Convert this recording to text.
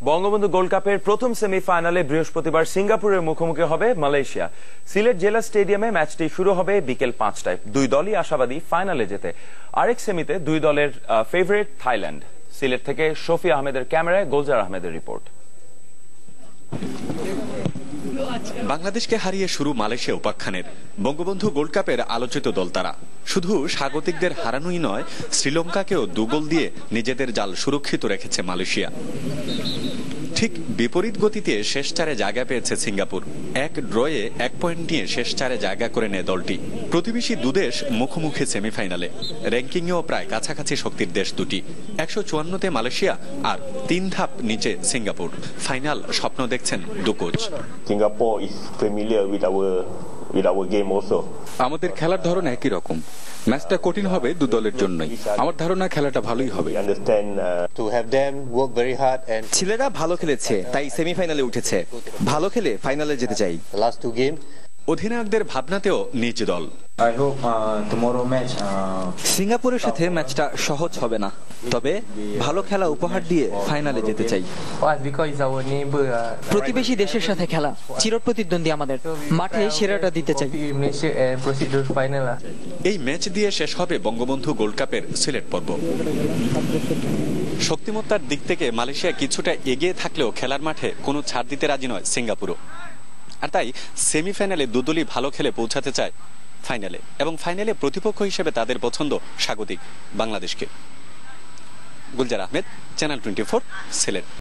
Bangabandhu gold কাপের প্রথম সেমিফাইনালে বৃহস্পতিবার সিঙ্গাপুরের মুখোমুখি হবে মালয়েশিয়া। সিলেট জেলা স্টেডিয়ামে ম্যাচটি শুরু হবে বিকেল 5টায়। দুই দলই আশাবাদী ফাইনালে যেতে। আরেক সেমিতে দুই দলের ফেভারিট থাইল্যান্ড। সিলেট থেকে শফি আহমেদের ক্যামেরায় গোলজার আহমেদের রিপোর্ট। বাংলাদেশকে হারিয়ে শুরু মালয়েশিয়া উপাখ্যানের। বঙ্গবন্ধু গোল্ড কাপের আলোচিত দল তারা। শুধু স্বাগতিকদের হারানোই নয়, শ্রীলঙ্কাকেও 2 গোল দিয়ে নিজেদের জাল সুরক্ষিত রেখেছে মালয়েশিয়া। ঠিক বিপরীত গতিতে শেষ 4-এ জায়গা পেয়েছে সিঙ্গাপুর। 1 ড্রয়ে 1 পয়েন্ট নিয়ে শেষ 4-এ জায়গা করে নেয় দলটি। প্রতিবেশী দুদেশ মুখোমুখি সেমিফাইনালে। র্যাঙ্কিংয়েও প্রায় কাছাকাছি শক্তির দেশ দুটি। 154তে মালয়েশিয়া আর 3 ধাপ নিচে সিঙ্গাপুর। ফাইনাল স্বপ্ন দেখছেন দু coach. Singapore is familiar with our game also. আমাদের খেলার ধরন একই রকম। ম্যাচটা কঠিন হবে দু দলের জন্যই। আমার ধারণা খেলাটা ভালোই হবে। ছেলেরা ভালো খেলেছে, তাই সেমিফাইনালে উঠেছে। ভালো খেলে ফাইনালে যেতে চাই। অধিনায়কদের ভাবনাতেও নিজ দল। সিঙ্গাপুরের সাথে ম্যাচটা সহজ হবে না, তবে ভালো খেলা উপহার দিয়ে ফাইনালে যেতে চাই। প্রতিবেশী দেশের সাথে খেলা চিরপ্রতিদ্বন্দ্বী, আমাদের মাঠে সেরাটা দিতে চাই। এই ম্যাচ দিয়ে শেষ হবে বঙ্গবন্ধু গোল্ড কাপের সিলেট পর্ব। শক্তিমত্তার দিক থেকে মালয়েশিয়া কিছুটা এগিয়ে থাকলেও খেলার মাঠে কোনো ছাড় দিতে রাজি নয় সিঙ্গাপুরও। আর তাই সেমিফাইনালে দুদলই ভালো খেলে পৌঁছাতে চায় ফাইনালে, এবং ফাইনালে প্রতিপক্ষ হিসেবে তাদের পছন্দ স্বাগতিক বাংলাদেশকে। গুলজার আহমেদ, চ্যানেল 24, সিলেট।